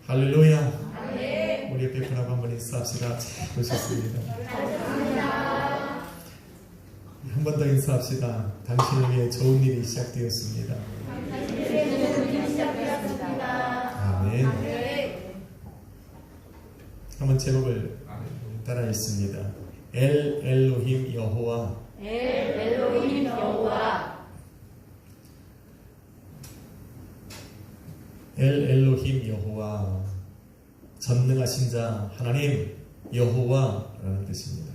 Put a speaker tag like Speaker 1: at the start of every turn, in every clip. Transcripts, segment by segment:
Speaker 1: 할렐루야. 우리 옆에 분하고 한번 인사합시다. 잘 보셨습니다. 한 번 더 인사합시다. 당신을 위해 좋은 일이 시작되었습니다. 아멘. 한번 제목을 따라 읽습니다. 엘 엘로힘 여호와.
Speaker 2: 엘 엘로힘 여호와.
Speaker 1: 엘 엘로힘 여호와. 전능하신 자 하나님 여호와라는 뜻입니다.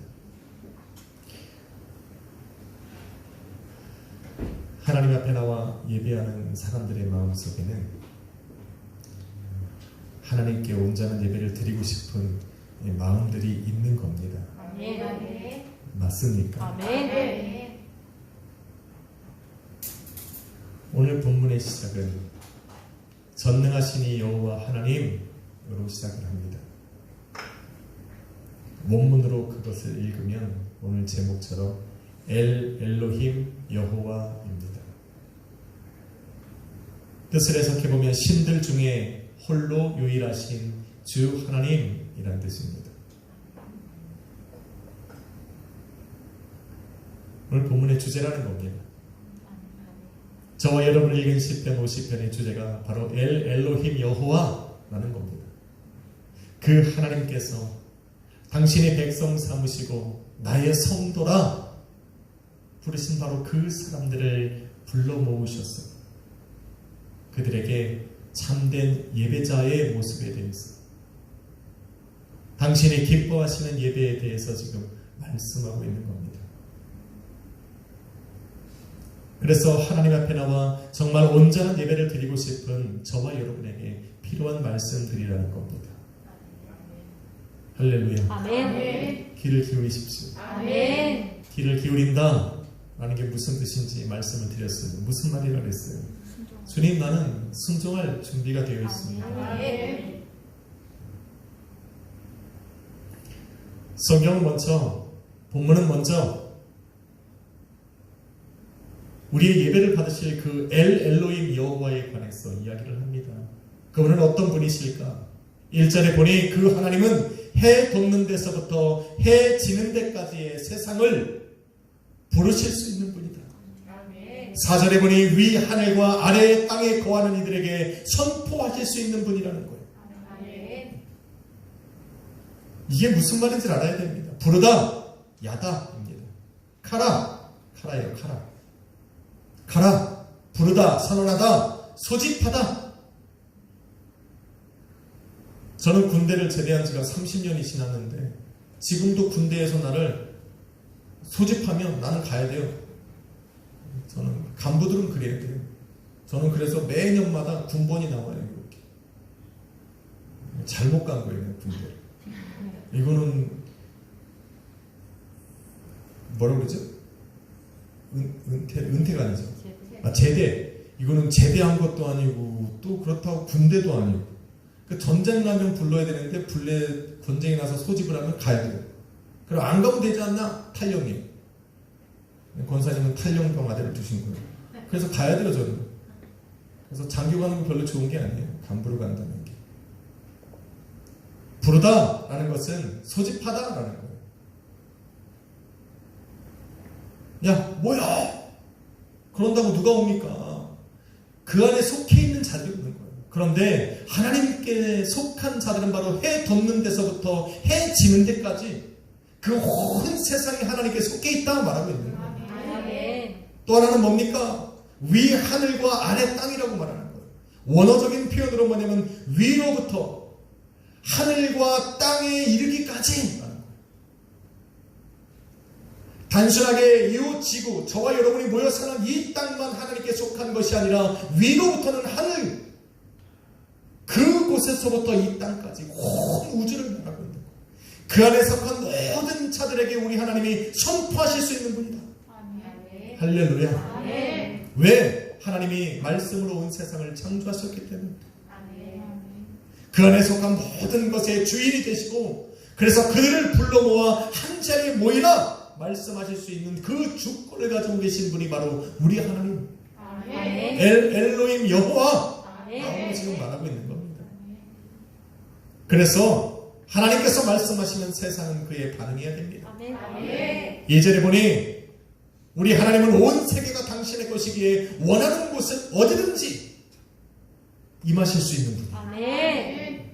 Speaker 1: 하나님 앞에 나와 예배하는 사람들의 마음속에는 하나님께 온전한 예배를 드리고 싶은 마음들이 있는 겁니다.
Speaker 2: 아멘.
Speaker 1: 맞습니까?
Speaker 2: 아멘.
Speaker 1: 오늘 본문의 시작은 전능하신 이 여호와 하나님으로 시작을 합니다. 원문으로 그것을 읽으면 오늘 제목처럼 엘 엘로힘 여호와입니다. 뜻을 해석해보면 신들 중에 홀로 유일하신 주 하나님이란 뜻입니다. 오늘 본문의 주제라는 겁니다. 저와 여러분을 읽은 10편 50편의 주제가 바로 엘 엘로힘 여호와라는 겁니다. 그 하나님께서 당신의 백성 삼으시고 나의 성도라 부르신 바로 그 사람들을 불러 모으셨어요. 그들에게 참된 예배자의 모습에 대해서, 당신이 기뻐하시는 예배에 대해서 지금 말씀하고 있는 겁니다. 그래서 하나님 앞에 나와 정말 온전한 예배를 드리고 싶은 저와 여러분에게 필요한 말씀들이라는 겁니다. 할렐루야.
Speaker 2: 아멘.
Speaker 1: 귀를 기울이십시오.
Speaker 2: 아멘.
Speaker 1: 귀를 기울인다 라는 게 무슨 뜻인지 말씀을 드렸어요. 무슨 말이라 그랬어요? 주님, 나는 순종할 준비가 되어 있습니다.
Speaker 2: 아멘.
Speaker 1: 성경은 먼저, 본문은 먼저 우리의 예배를 받으실 그 엘 엘로힘 여호와에 관해서 이야기를 합니다. 그분은 어떤 분이실까? 1절에 보니 그 하나님은 해 돋는 데서부터 해 지는 데까지의 세상을 부르실 수 있는 분이다. 4절에 보니 위 하늘과 아래 땅에 거하는 이들에게 선포하실 수 있는 분이라는 거예요. 이게 무슨 말인지 알아야 됩니다. 부르다, 야다입니다. 카라, 카라예요. 카라. 가라, 부르다, 선언하다, 소집하다. 저는 군대를 제대한 지가 30년이 지났는데 지금도 군대에서 나를 소집하면 나는 가야 돼요. 저는 간부들은 그래야 돼요. 저는 그래서 매년마다 군번이 나와요. 이렇게. 잘못 간 거예요, 군대를. 이거는 뭐라고 그러죠? 은퇴가 아니죠. 제대. 이거는 제대한 것도 아니고 또 그렇다고 군대도 아니고. 그 전쟁 나면 불러야 되는데 전쟁이 나서 소집을 하면 가야 돼요. 그럼 안 가면 되지 않나? 탈령이. 권사님은 탈령병 아들을 두신 거예요. 그래서 가야 돼요, 저는. 그래서 장교 가는 거 별로 좋은 게 아니에요. 간부로 간다는 게. 부르다라는 것은 소집하다라는 거예요. 야, 뭐야? 그런다고 누가 옵니까? 그 안에 속해 있는 자들이 오는 거예요. 그런데 하나님께 속한 자들은 바로 해 돋는 데서부터 해 지는 데까지 그 온 세상이 하나님께 속해 있다 말하고 있는 거예요. 또 하나는 뭡니까? 위 하늘과 아래 땅이라고 말하는 거예요. 원어적인 표현으로 뭐냐면 위로부터 하늘과 땅에 이르기까지 말하는 거예요. 단순하게 이 지구, 저와 여러분이 모여 사는 이 땅만 하나님께 속한 것이 아니라 위로부터는 하늘, 그곳에서부터 이 땅까지 온 우주를 말하고 있는 거예요. 그 안에 속한 모든 자들에게 우리 하나님이 선포하실 수 있는 분이다.
Speaker 2: 아멘.
Speaker 1: 할렐루야.
Speaker 2: 아멘.
Speaker 1: 왜? 하나님이 말씀으로 온 세상을 창조하셨기 때문에.
Speaker 2: 아멘.
Speaker 1: 그 안에 속한 모든 것의 주인이 되시고, 그래서 그들을 불러 모아 한 자리에 모이라 말씀하실 수 있는 그 주권을 가지고 계신 분이 바로 우리 하나님.
Speaker 2: 아멘.
Speaker 1: 엘 엘로힘 여호와.
Speaker 2: 아멘.
Speaker 1: 라고 지금 말하고 있는 겁니다. 그래서 하나님께서 말씀하시면 세상은 그에 반응해야 됩니다.
Speaker 2: 아멘.
Speaker 1: 2절에 보니 우리 하나님은 온 세계가 당신의 것이기에 원하는 곳은 어디든지 임하실 수 있는 분이에요.
Speaker 2: 아멘.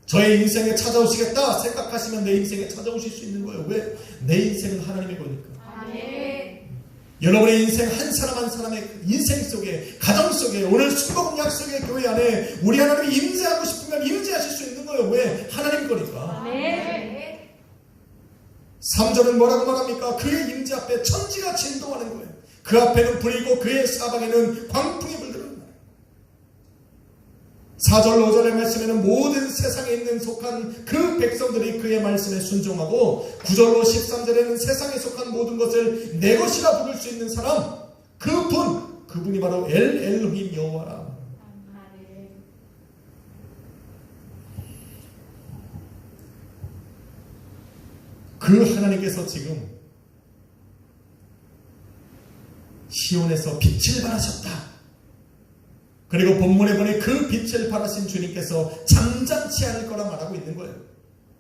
Speaker 1: 저의 인생에 찾아오시겠다 생각하시면 내 인생에 찾아오실 수 있는 거예요. 왜? 내 인생은 하나님의 거니까.
Speaker 2: 아멘.
Speaker 1: 여러분의 인생 한 사람 한 사람의 인생 속에, 가정 속에, 오늘 순복음 약속의 교회 안에 우리 하나님이 임재하고 싶으면 임재하실 수 있는 거예요. 왜? 하나님 거니까.
Speaker 2: 아멘.
Speaker 1: 3절은 뭐라고 말합니까? 그의 임재 앞에 천지가 진동하는 거예요. 그 앞에는 불이고 그의 사방에는 광풍이 불더라. 4절 5절의 말씀에는 모든 세상에 있는 속한 그 백성들이 그의 말씀에 순종하고 9절로 13절에는 세상에 속한 모든 것을 내 것이라 부를 수 있는 사람, 그분이 바로 엘로힘 여호와라.
Speaker 2: 아멘.
Speaker 1: 그 하나님께서 지금 시온에서 빛을 발하셨다. 그리고 본문에 보니 그 빛을 발하신 주님께서 잠잠치 않을 거라 말하고 있는 거예요.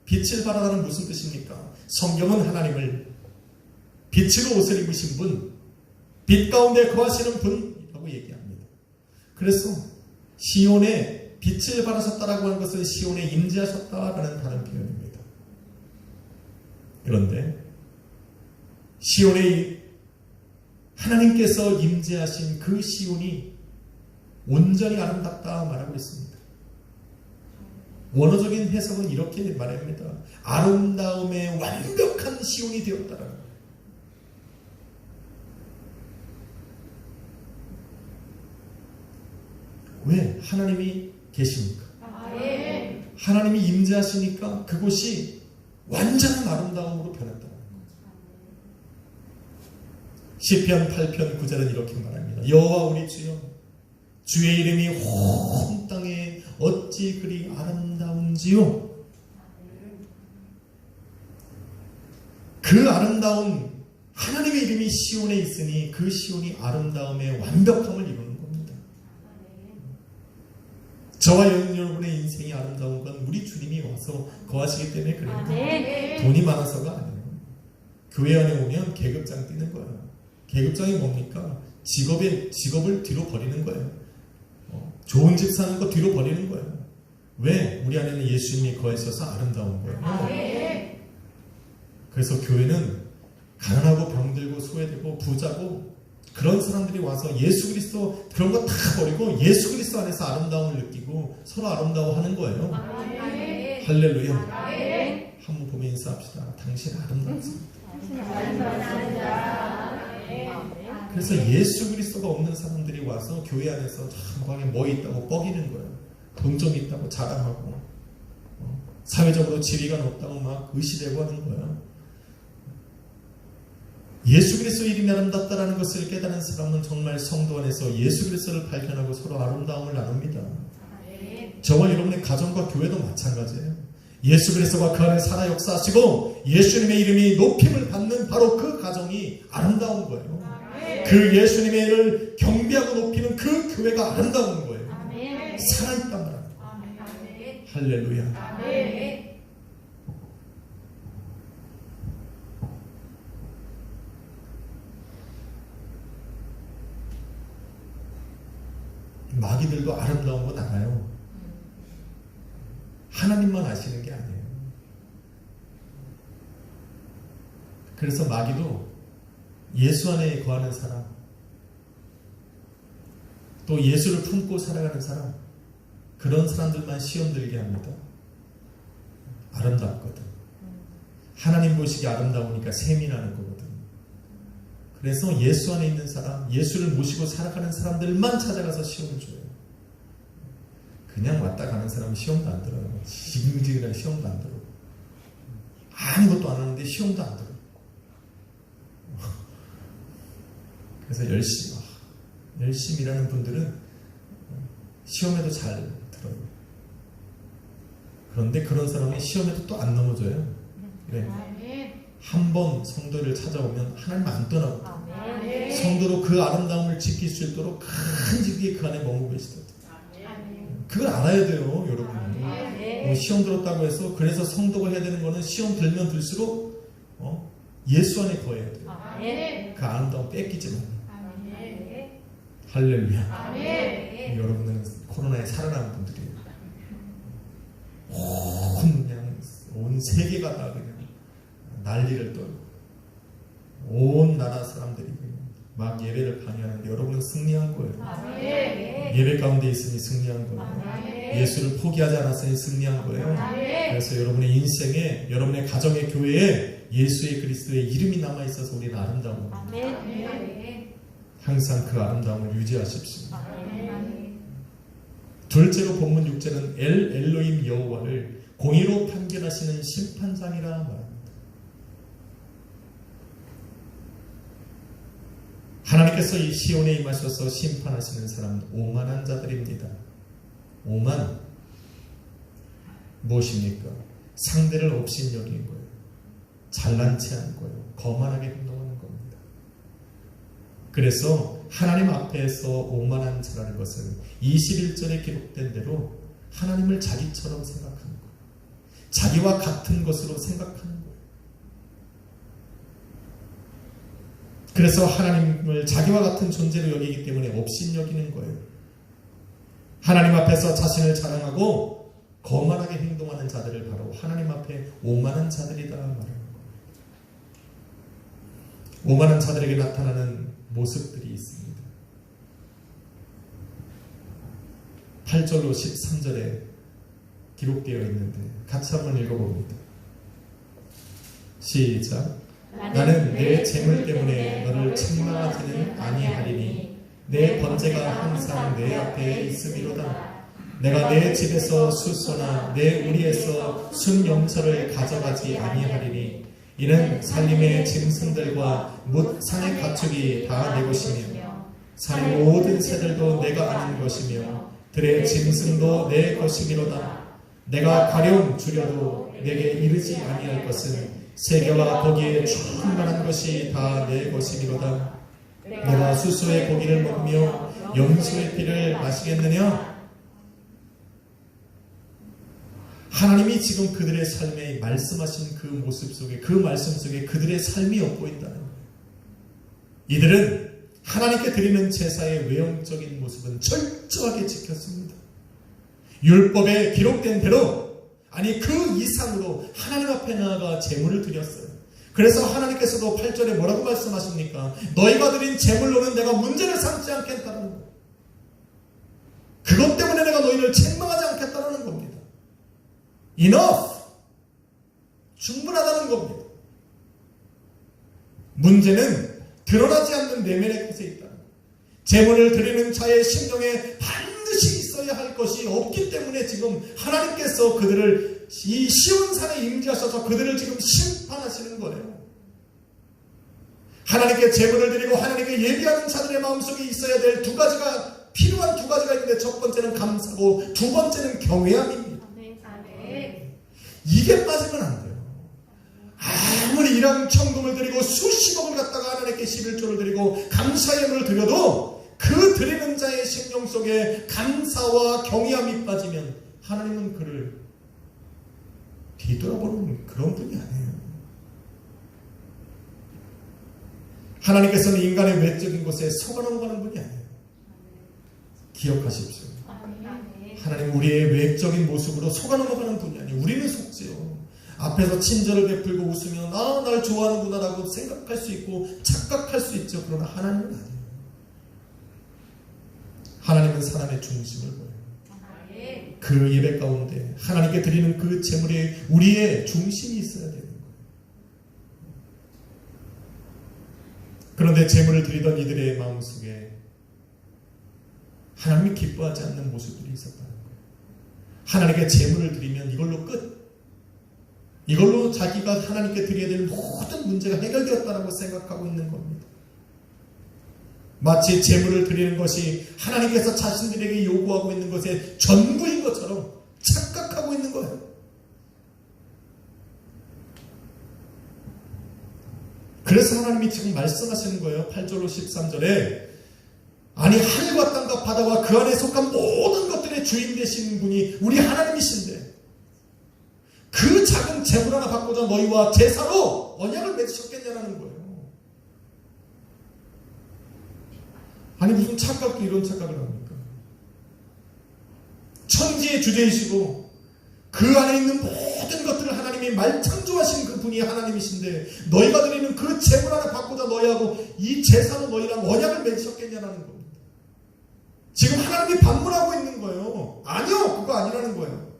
Speaker 1: 빛을 발하다는 무슨 뜻입니까? 성경은 하나님을 빛으로 옷을 입으신 분, 빛 가운데 거하시는 분이라고 얘기합니다. 그래서 시온에 빛을 발하셨다라고 하는 것은 시온에 임재하셨다라는 다른 표현입니다. 그런데 시온에 하나님께서 임재하신 그 시온이 온전히 아름답다 말하고 있습니다. 원어적인 해석은 이렇게 말합니다. 아름다움의 완벽한 시온이 되었다라는 거예요. 왜? 하나님이 계십니까?
Speaker 2: 아멘.
Speaker 1: 하나님이 임재하시니까 그곳이 완전한 아름다움으로 변했다는 거예요. 시편 8편 9절은 이렇게 말합니다. 여호와 우리 주여, 주의 이름이 온 땅에 어찌 그리 아름다운지요. 그 아름다운 하나님의 이름이 시온에 있으니 그 시온이 아름다움의 완벽함을 이루는 겁니다. 저와 여러분의 인생이 아름다운 건 우리 주님이 와서 거하시기 때문에 그래요.
Speaker 2: 아멘.
Speaker 1: 돈이 많아서가 아니에요. 교회 안에 오면 계급장 뛰는 거예요. 계급장이 뭡니까? 직업을 뒤로 버리는 거예요. 좋은 집 사는 거 뒤로 버리는 거예요. 왜? 우리 안에는 예수님이 거하셔서 아름다운 거예요.
Speaker 2: 아멘.
Speaker 1: 그래서 교회는 가난하고 병들고 소외되고 부자고 그런 사람들이 와서 예수 그리스도 그런 거 다 버리고 예수 그리스도 안에서 아름다움을 느끼고 서로 아름다워하는 거예요.
Speaker 2: 아멘.
Speaker 1: 할렐루야.
Speaker 2: 아멘.
Speaker 1: 한번 보면 인사합시다. 당신 아름답습니다. 그래서 예수 그리스도가 없는 사람들이 와서 교회 안에서 참 뭐 있다고 뻐기는 거예요. 돈 좀 있다고 자랑하고 사회적으로 지위가 높다고 막 의시되고 하는 거예요. 예수 그리스도 이름이 아름답다라는 것을 깨달은 사람은 정말 성도 안에서 예수 그리스도를 발견하고 서로 아름다움을 나눕니다. 저와 여러분의 가정과 교회도 마찬가지예요. 예수 그리스도가 그 안에 살아 역사하시고 예수님의 이름이 높임을 받는 바로 그 가정이 아름다운 거예요. 그 예수님의 일을 경배하고 높이는 그 교회가 아름다운 거예요. 살아있단 말이에요. 할렐루야. 마귀들도 아름다운 건 알아요. 하나님만 아시는 게 아니에요. 그래서 마귀도 예수 안에 거하는 사람, 또 예수를 품고 살아가는 사람, 그런 사람들만 시험 들게 합니다. 아름답거든. 하나님 보시기 아름다우니까 셈이 나는 거거든. 그래서 예수 안에 있는 사람, 예수를 모시고 살아가는 사람들만 찾아가서 시험을 줘요. 그냥 왔다 가는 사람은 시험도 안 들어요. 지금지금이랑 시험도 안 들어. 아무것도 안 하는데 시험도 안 들어. 그래서 열심히 일하는 분들은 시험에도 잘 들어요. 그런데 그런 사람은 시험에도 또 안 넘어져요. 왜? 한 번 성도를 찾아오면 하나님 안 떠나고 성도로 그 아름다움을 지킬 수 있도록 간직히 그 안에 머물고 계시거든요. 그걸 알아야 돼요, 여러분. 시험 들었다고 해서 그래서 성도가 해야 되는 거는 시험 들면 들수록 예수 안에 거해야 돼요.
Speaker 2: 아멘.
Speaker 1: 그 아름다움 뺏기지 말아요.
Speaker 2: 아멘.
Speaker 1: 할렐루야.
Speaker 2: 아멘.
Speaker 1: 여러분들은 코로나에 살아남은 분들이에요. 온 세계가 다 그냥 난리를 떨고 온 나라 사람들이 막 예배를 방해하는데 여러분은 승리한 거예요.
Speaker 2: 아멘.
Speaker 1: 예배 가운데 있으니 승리한 거예요.
Speaker 2: 아멘.
Speaker 1: 예수를 포기하지 않았으니 승리한 거예요.
Speaker 2: 아멘.
Speaker 1: 그래서 여러분의 인생에, 여러분의 가정의 교회에 예수의 그리스도의 이름이 남아 있어서 우리는 아름다운 겁니다.
Speaker 2: 아멘.
Speaker 1: 항상 그 아름다움을 유지하십시오.
Speaker 2: 아멘.
Speaker 1: 둘째로 본문 6절은 엘로임 여호와를 공의로 판결하시는 심판장이라 말합니다. 하나님께서 이 시온에 임하셔서 심판하시는 사람은 오만한 자들입니다. 오만 무엇입니까? 상대를 업신여긴 거예요. 잘난 체한 거예요. 거만하게 행동하는 겁니다. 그래서 하나님 앞에서 오만한 자라는 것은 21절에 기록된 대로 하나님을 자기처럼 생각하는 거예요. 자기와 같은 것으로 생각하는 거예요. 그래서 하나님을 자기와 같은 존재로 여기기 때문에 업신여기는 거예요. 하나님 앞에서 자신을 자랑하고 거만하게 행동하는 자들을 바로 하나님 앞에 오만한 자들이다 말하는 거예요. 오만한 자들에게 나타나는 모습들이 있습니다. 8절로 13절에 기록되어 있는데 같이 한번 읽어봅니다. 시작. 나는 내 재물 때문에 너를 책망하지는 아니하리니 내 번제가 항상 내 앞에 있음이로다. 내가 내 집에서 수소나 내 우리에서 순염소를 가져가지 아니하리니 이는 살림의 짐승들과 뭇 산의 가축이 다 내 것이며 산의 모든 새들도 내가 아는 것이며 들의 짐승도 내 것이미로다. 내가 가령 주려도 내게 이르지 아니할 것은 세계와 거기에 충만한 것이 다 내 것이미로다. 내가 수소의 고기를 먹으며 염소의 피를 마시겠느냐? 하나님이 지금 그들의 삶에 말씀하신 그 모습 속에, 그 말씀 속에 그들의 삶이 엿보인다는 거예요. 이들은 하나님께 드리는 제사의 외형적인 모습은 철저하게 지켰습니다. 율법에 기록된 대로, 아니 그 이상으로 하나님 앞에 나아가 제물을 드렸어요. 그래서 하나님께서도 8절에 뭐라고 말씀하십니까? 너희가 드린 제물로는 내가 문제를 삼지 않겠다는 거예요. 그것 때문에 내가 너희를 책망하지 않겠다는 겁니다. Enough! 충분하다는 겁니다. 문제는 드러나지 않는 내면의 것에 있다. 제물을 드리는 자의 심령에 반드시 있어야 할 것이 없기 때문에 지금 하나님께서 그들을 이 시온산에 임재하셔서 그들을 지금 심판하시는 거예요. 하나님께 제물을 드리고 하나님께 예비하는 자들의 마음속에 있어야 될 두 가지가, 필요한 두 가지가 있는데 첫 번째는 감사고 두 번째는 경외함입니다. 이게 빠지면 안 돼요. 아무리 일왕 천금을 드리고 수십억을 갖다가 하나님께 11조를 드리고 감사의 예물을 드려도 그 드리는 자의 심령 속에 감사와 경외함이 빠지면 하나님은 그를 뒤돌아보는 그런 분이 아니에요. 하나님께서는 인간의 외적인 것에 속아넘어가는 분이 아니에요. 기억하십시오. 하나님 우리의 외적인 모습으로 속아넘어가는 분이 아니에요. 우리는 속지요. 앞에서 친절을 베풀고 웃으면 날 좋아하는구나 라고 생각할 수 있고 착각할 수 있죠. 그러나 하나님은 아니에요. 하나님은 사람의 중심을 보여요. 그 예배 가운데 하나님께 드리는 그 제물에 우리의 중심이 있어야 되는 거예요. 그런데 제물을 드리던 이들의 마음속에 하나님이 기뻐하지 않는 모습들이 있었다는 거예요. 하나님께 제물을 드리면 이걸로 끝. 이걸로 자기가 하나님께 드려야 될 모든 문제가 해결되었다고 생각하고 있는 겁니다. 마치 제물을 드리는 것이 하나님께서 자신들에게 요구하고 있는 것의 전부인 것처럼 착각하고 있는 거예요. 그래서 하나님이 지금 말씀하시는 거예요. 8절로 13절에 아니 하늘과 땅과 바다와 그 안에 속한 모든 것들의 주인 되시는 분이 우리 하나님이신데 그 작은 재물 하나 받고자 너희와 제사로 언약을 맺으셨겠냐라는 거예요. 아니 무슨 착각도 이런 착각을 합니까? 천지의 주제이시고 그 안에 있는 모든 것들을 하나님이 말창조하신 그 분이 하나님이신데 너희가 드리는 그 재물 하나 받고자 너희하고 이 제사로 너희랑 언약을 맺으셨겠냐라는 겁니다. 지금 하나님이 반문하고 있는 거예요. 아니요, 그거 아니라는 거예요.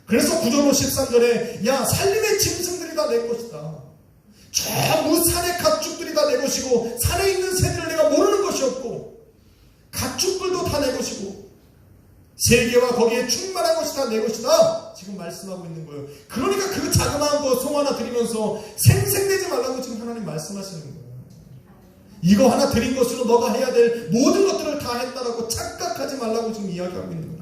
Speaker 1: 그래서 9절 13절에 야 살림의 짐승들이 다 내 것이다. 전부 산의 가축들이 다 내 것이고 산에 있는 새들을 내가 모르는 것이 없고 가축들도 다 내 것이고 세계와 거기에 충만한 것이 다 내 것이다. 지금 말씀하고 있는 거예요. 그러니까 그 자그마한 거 송 하나 드리면서 생색내지 말라고 지금 하나님 말씀하시는 거예요. 이거 하나 드린 것으로 너가 해야 될 모든 것들을 다 했다라고 착각하지 말라고 지금 이야기하고 있는 거예요.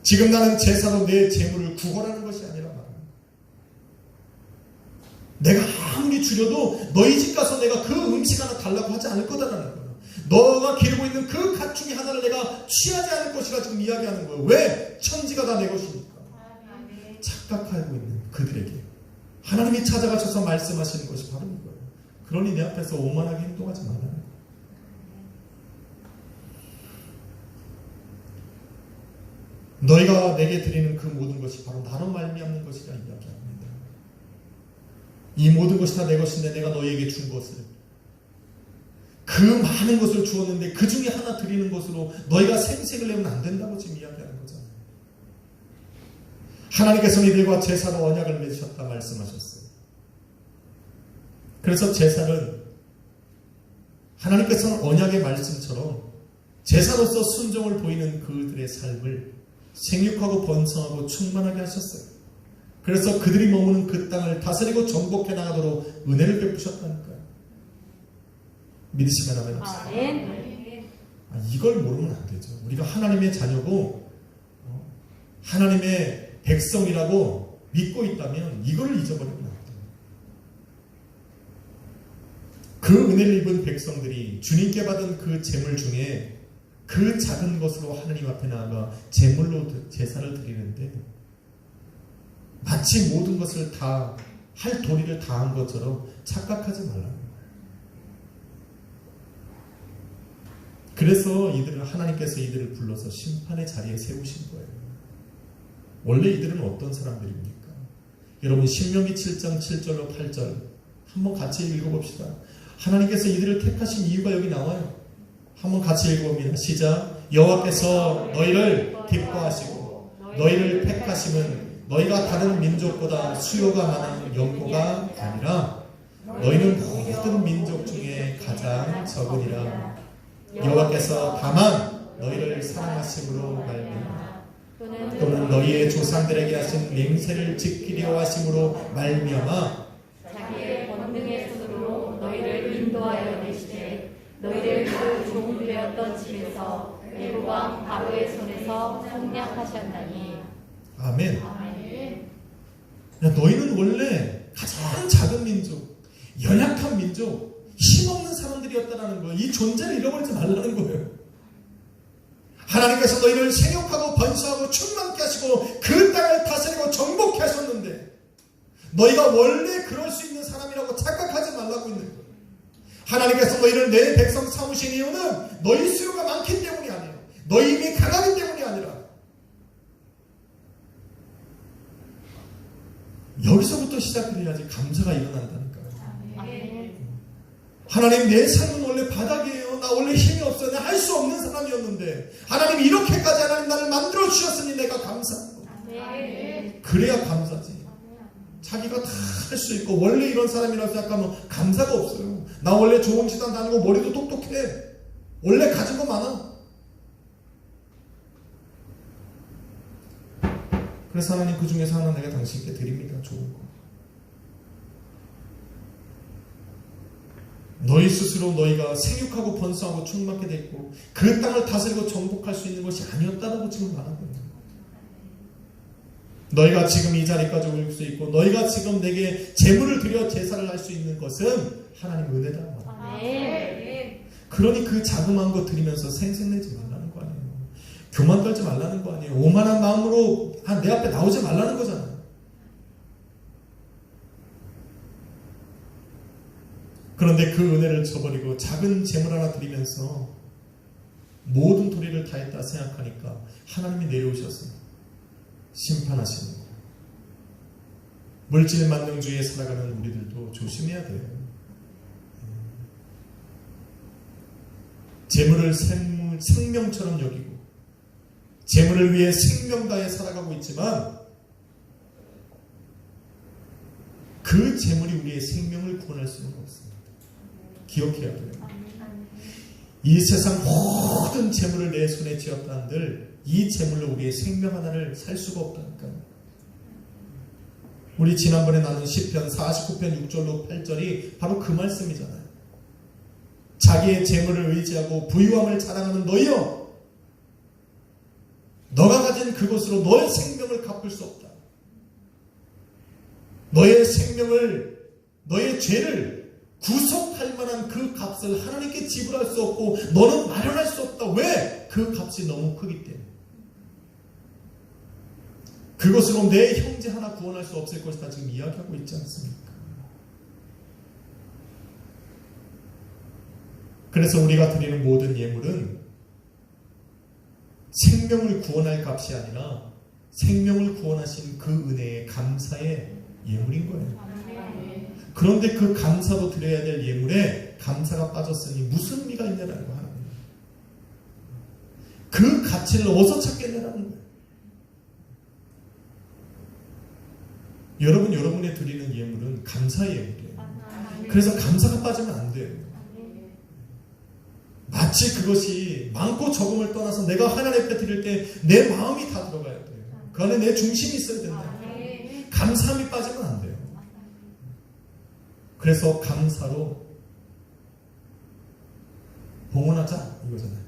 Speaker 1: 지금 나는 제사로 내 재물을 구걸하는 것이 아니라 말합니다. 내가 아무리 줄여도 너희 집 가서 내가 그 음식 하나 달라고 하지 않을 거다라는 거예요. 너가 기르고 있는 그 가축이 하나를 내가 취하지 않을 것이라 지금 이야기하는 거예요. 왜? 천지가 다 내 것이니까. 착각하고 있는 그들에게 하나님이 찾아가셔서 말씀하시는 것이 바로 이거예요. 그러니 내 앞에서 오만하게 행동하지 말라는 거예요. 너희가 내게 드리는 그 모든 것이 바로 나로 말미암는 것이라 이야기합니다. 이 모든 것이 다 내 것인데 내가 너희에게 준 것을 그 많은 것을 주었는데 그 중에 하나 드리는 것으로 너희가 생색을 내면 안 된다고 지금 이야기하는 거잖아요. 하나님께서는 이들과 제사로 언약을 맺으셨다 말씀하셨어요. 그래서 제사는 하나님께서는 언약의 말씀처럼 제사로서 순종을 보이는 그들의 삶을 생육하고 번성하고 충만하게 하셨어요. 그래서 그들이 머무는 그 땅을 다스리고 정복해 나가도록 은혜를 베푸셨다니까요. 믿으시면 하면 합시다. 이걸 모르면 안 되죠. 우리가 하나님의 자녀고 하나님의 백성이라고 믿고 있다면 이걸 잊어버리면 안 돼요. 그 은혜를 입은 백성들이 주님께 받은 그 제물 중에 그 작은 것으로 하나님 앞에 나아가 제물로 제사를 드리는데 마치 모든 것을 다 할 도리를 다한 것처럼 착각하지 말라는 거예요. 그래서 이들을 하나님께서 이들을 불러서 심판의 자리에 세우신 거예요. 원래 이들은 어떤 사람들입니까? 여러분 신명기 7장 7절로 8절 한번 같이 읽어봅시다. 하나님께서 이들을 택하신 이유가 여기 나와요. 한번 같이 읽어봅니다. 시작. 여호와께서 너희를 기뻐하시고 너희를 택하심은 너희가 다른 민족보다 수요가 많은 영토가 아니라 너희는 모든 민족 중에 가장 적으니라. 여호와께서 다만 너희를 사랑하심으로 말미암아 또는 너희의 조상들에게 하신 맹세를 지키려 하심으로 말미암아
Speaker 2: 자기의 권능의 손으로 너희를 인도하여 내시되 너희를 그 종되었던 집에서 애굽 왕 바로의 손에서 성략하셨나니.
Speaker 1: 아멘. 야, 너희는 원래 가장 작은 민족, 연약한 민족, 힘없는 사람들이었다는 거예요. 이 존재를 잃어버리지 말라는 거예요. 하나님께서 너희를 생육하고 번성하고 충만케 하시고 그 땅을 다스리고 정복케 하셨는데 너희가 원래 그럴 수 있는 사람이라고 착각하지 말라고 있는 거예요. 하나님께서 너희를 내 백성 삼으신 이유는 너희 수요가 많기 때문이 아니에요. 너희 힘이 강하기 때문이 아니라 여기서부터 시작을 해야지 감사가 일어난다니까요. 하나님 내 삶은 원래 바닥이에요. 나 원래 힘이 없어요. 내가 할 수 없는 사람이었는데 하나님 이렇게까지 하나님 나를 만들어 주셨으니 내가 감사한 거예요. 그래야 감사지. 자기가 다 할 수 있고 원래 이런 사람이라고 생각하면 감사가 없어요. 나 원래 좋은 시단 다니고 머리도 똑똑해. 원래 가진 거 많아. 그래서 하나님 그 중에서 하나 내가 당신께 드립니다. 좋은 거. 너희 스스로 너희가 생육하고 번성하고 충만하게 됐고 그 땅을 다스리고 정복할 수 있는 것이 아니었다고 지금 말하고 있는 거예요. 너희가 지금 이 자리까지 올 수 있고 너희가 지금 내게 제물을 드려 제사를 할 수 있는 것은 하나님 은혜다 말이에요. 그러니 그 자그마한 거 드리면서 생색내지 말라는 거 아니에요. 교만 떨지 말라는 거 아니에요. 오만한 마음으로 내 앞에 나오지 말라는 거잖아요. 그런데 그 은혜를 저버리고 작은 재물 하나 드리면서 모든 도리를 다했다 생각하니까 하나님이 내려오셔서 심판하시는 거예요. 물질 만능주의에 살아가는 우리들도 조심해야 돼요. 재물을 생명처럼 여기고 재물을 위해 생명 다해 살아가고 있지만 그 재물이 우리의 생명을 구원할 수는 없습니다. 기억해야 돼요. 이 세상 모든 재물을 내 손에 쥐었다 한들 이 재물로 우리의 생명 하나를 살 수가 없다니까요. 우리 지난번에 나눈 시편 49편 6절로 8절이 바로 그 말씀이잖아요. 자기의 재물을 의지하고 부유함을 자랑하는 너희여, 너가 가진 그것으로 너의 생명을 갚을 수 없다. 너의 생명을, 너의 죄를 구속할 만한 그 값을 하나님께 지불할 수 없고 너는 마련할 수 없다. 왜? 그 값이 너무 크기 때문에. 그것으로 내 형제 하나 구원할 수 없을 것이다 지금 이야기하고 있지 않습니까? 그래서 우리가 드리는 모든 예물은 생명을 구원할 값이 아니라 생명을 구원하신 그 은혜의 감사의 예물인 거예요. 그런데 그 감사로 드려야 될 예물에 감사가 빠졌으니 무슨 의미가 있냐라는 거 하나님. 그 가치를 어디서 찾겠냐라는 거예요. 여러분, 여러분이 드리는 예물은 감사의 예물이에요. 그래서 감사가 빠지면 안 돼요. 마치 그것이 많고 적음을 떠나서 내가 하나님 앞에 드릴 때 내 마음이 다 들어가야 돼요. 그 안에 내 중심이 있어야 된다. 감사함이 빠지면 안 돼요. 그래서 감사로 봉헌하자 이거잖아요.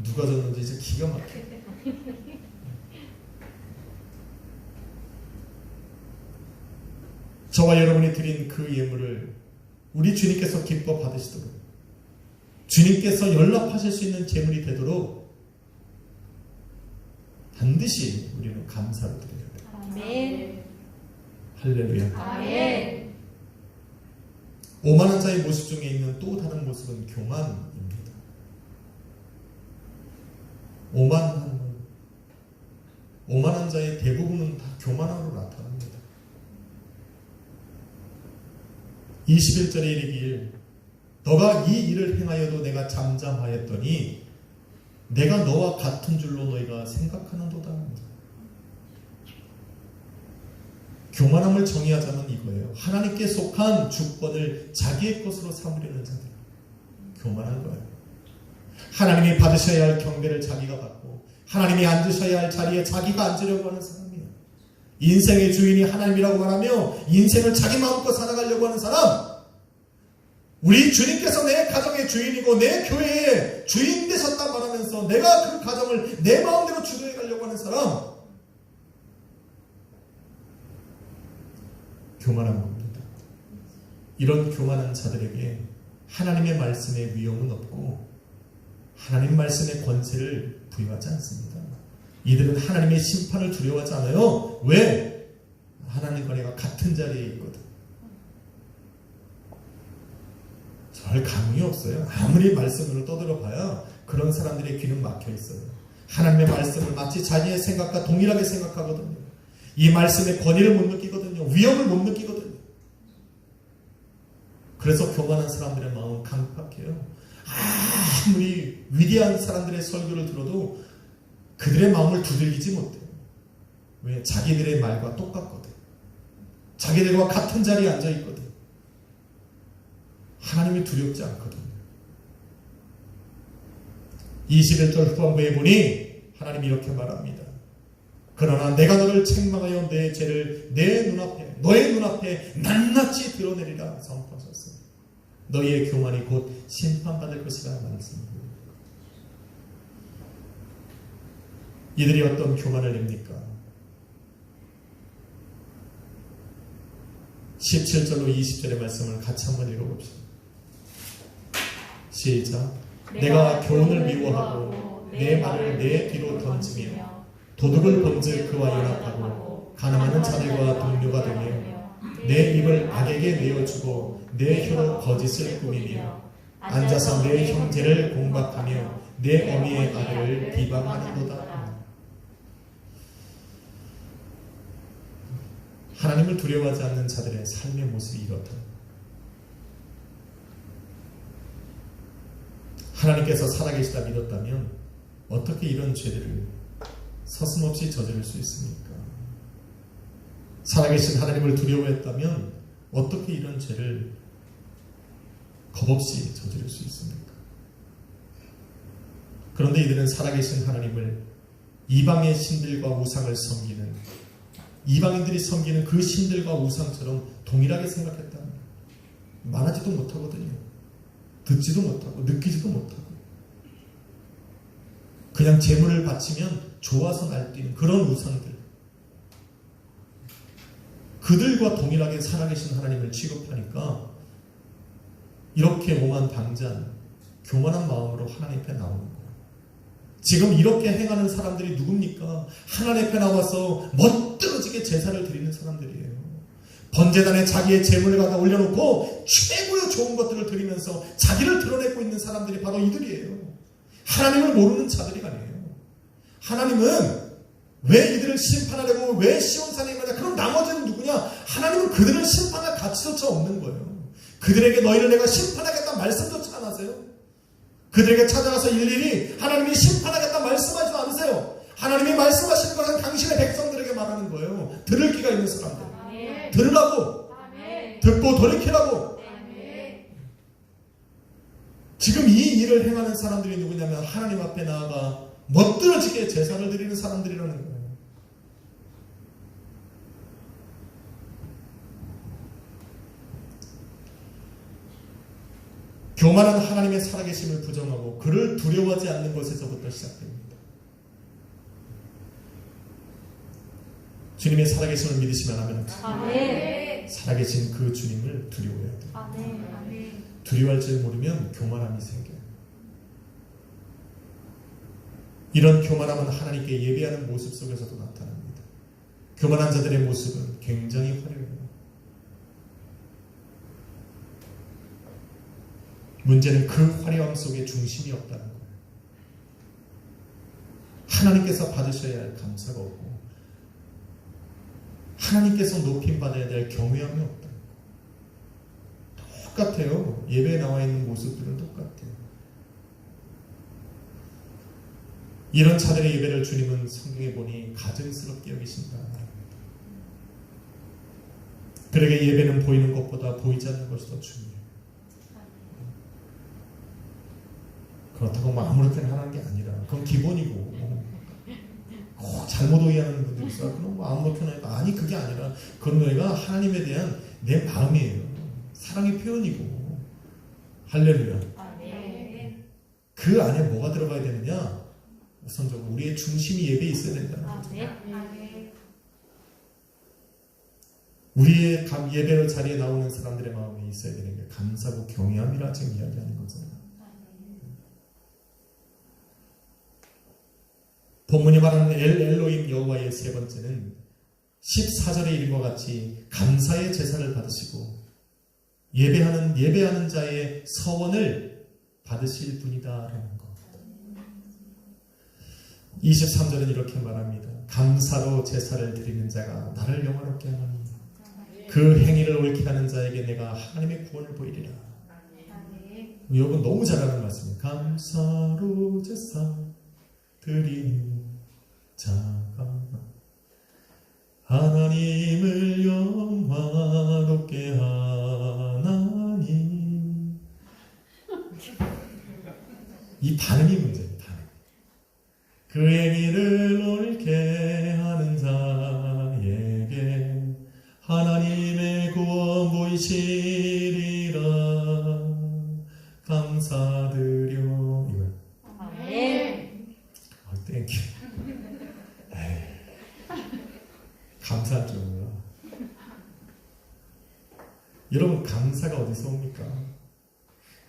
Speaker 1: 누가 줬는지 이제 기가 막혀요. 저와 여러분이 드린 그 예물을 우리 주님께서 기뻐 받으시도록 주님께서 연락하실 수 있는 재물이 되도록 반드시 우리는 감사를 드려야 돼요.
Speaker 2: 아멘.
Speaker 1: 할렐루야.
Speaker 2: 아멘.
Speaker 1: 오만한 자의 모습 중에 있는 또 다른 모습은 교만입니다. 오만한 자의 대부분은 다 교만함으로 나타납니다. 21절에 이르길 너가 이 일을 행하여도 내가 잠잠하였더니 내가 너와 같은 줄로 너희가 생각하는도다. 교만함을 정의하자면 이거예요. 하나님께 속한 주권을 자기의 것으로 삼으려는 자들. 교만한 거예요. 하나님이 받으셔야 할 경배를 자기가 받고 하나님이 앉으셔야 할 자리에 자기가 앉으려고 하는 사람이에요. 인생의 주인이 하나님이라고 말하며 인생을 자기 마음껏 살아가려고 하는 사람. 우리 주님께서 내 가정의 주인이고 내 교회의 주인 되셨다 말하면서 내가 그 가정을 내 마음대로 주도해 가려고 하는 사람. 교만한 겁니다. 이런 교만한 자들에게 하나님의 말씀의 위엄은 없고 하나님 말씀의 권세를 부여하지 않습니다. 이들은 하나님의 심판을 두려워하지 않아요. 왜? 하나님과 내가 같은 자리에 있거든. 별 감흥이 없어요. 아무리 말씀으로 떠들어봐야 그런 사람들의 귀는 막혀 있어요. 하나님의 말씀을 마치 자기의 생각과 동일하게 생각하거든요. 이 말씀의 권위를 못 느끼거든요. 위엄을 못 느끼거든요. 그래서 교만한 사람들의 마음은 강팍해요. 아무리 위대한 사람들의 설교를 들어도 그들의 마음을 두들기지 못해요. 왜? 자기들의 말과 똑같거든. 자기들과 같은 자리에 앉아있거든. 하나님이 두렵지 않거든요. 21절 후반부에 보니 하나님이 이렇게 말합니다. 그러나 내가 너를 책망하여 내 죄를 너의 눈앞에 낱낱이 드러내리라 선포하셨습니다. 너희의 교만이 곧 심판받을 것이라 말했습니다. 이들이 어떤 교만을 냅니까? 17절로 20절의 말씀을 같이 한번 읽어봅시다. 시작. 내가 교훈을 미워하고 내 말을 내 뒤로 던지며 도둑을 범죄 그와 연합하고 가늠하는 자들과 동료가 되며 내 입을 악에게 내어주고 내 혀로 거짓을 꾸미며 앉아서 내 형제를 공박하며 내 어미의 아들을 비방하는도다. 하나님을 두려워하지 않는 자들의 삶의 모습이 이렇다. 하나님께서 살아계시다 믿었다면 어떻게 이런 죄들을 서슴없이 저지를 수 있습니까? 살아계신 하나님을 두려워했다면 어떻게 이런 죄를 겁없이 저지를 수 있습니까? 그런데 이들은 살아계신 하나님을 이방의 신들과 우상을 섬기는, 이방인들이 섬기는 그 신들과 우상처럼 동일하게 생각했다는 거예요. 말하지도 못하거든요. 듣지도 못하고 느끼지도 못하고 그냥 제물을 바치면 좋아서 날뛰는 그런 우상들, 그들과 동일하게 살아계신 하나님을 취급하니까 이렇게 오만 방자한 교만한 마음으로 하나님 앞에 나오는 거예요. 지금 이렇게 행하는 사람들이 누굽니까? 하나님 앞에 나와서 멋들어지게 제사를 드리는 사람들이에요. 번제단에 자기의 제물을 갖다 올려놓고 최고의 좋은 것들을 드리면서 자기를 드러내고 있는 사람들이 바로 이들이에요. 하나님을 모르는 자들이 아니에요. 하나님은 왜 이들을 심판하려고 왜 시온산에 임하냐? 그럼 나머지는 누구냐? 하나님은 그들을 심판할 가치조차 없는 거예요. 그들에게 너희를 내가 심판하겠다 말씀조차 안 하세요. 그들에게 찾아가서 일일이 하나님이 심판하겠다 말씀하지도 않으세요. 하나님이 말씀하시는 것은 당신의 백성들에게 말하는 거예요. 들을 귀가 있는 사람들, 들으라고, 듣고 돌이키라고. 지금 이 일을 행하는 사람들이 누구냐면 하나님 앞에 나아가 멋들어지게 제사를 드리는 사람들이라는 거예요. 교만한 하나님의 살아계심을 부정하고 그를 두려워하지 않는 것에서부터 시작됩니다. 주님의 살아계심을 믿으시면 하면 살아계신 그 주님을 두려워해야 돼요. 두려워할 줄 모르면 교만함이 생겨요. 이런 교만함은 하나님께 예배하는 모습 속에서도 나타납니다. 교만한 자들의 모습은 굉장히 화려해요. 문제는 그 화려함 속에 중심이 없다는 거예요. 하나님께서 받으셔야 할 감사가 없고 하나님께서 높임받아야 될 경외함이 없다는 거예요. 똑같아요. 예배에 나와 있는 모습들은 똑같아요. 이런 자들의 예배를 주님은 성경에 보니 가증스럽게 여기신다. 그에게 예배는 보이는 것보다 보이지 않는 것이 더 중요해요. 그렇다고 막 아무렇게나 하는 게 아니라 그건 기본이고 꼭 잘못 오해하는 분들이 있어요. 그럼 뭐 아무렇게나 해도 아니 그게 아니라 그런 거가 하나님에 대한 내 마음이에요. 사랑의 표현이고 할렐루야. 그 안에 뭐가 들어가야 되느냐? 우선적으로 우리의 중심이 예배에 있어야 된다는 거죠. 우리의 예배 자리에 나오는 사람들의 마음이 있어야 되는 게 감사고 경외함이라 지금 이야기하는 거잖아요. 본문이 말하는 엘로임 여호와의 세 번째는 14절의 이름과 같이 감사의 제사를 받으시고 예배하는 자의 서원을 받으실 분이다라는 것. 23절은 이렇게 말합니다. 감사로 제사를 드리는 자가 나를 영화롭게 하나니 그 행위를 옳게 하는 자에게 내가 하나님의 구원을 보이리라. 여러분 너무 잘하는 말씀이에요. 감사로 제사 드리는 자가 하나님을 영화롭게 하나니. 이 발음이 문제예요. 발음. 그 행위를 옳게 하는 자에게 하나님의 구원 보이시리라. 감사드려. 이거요. 땡큐. 감사할 줄 몰라. 여러분 감사가 어디서 옵니까?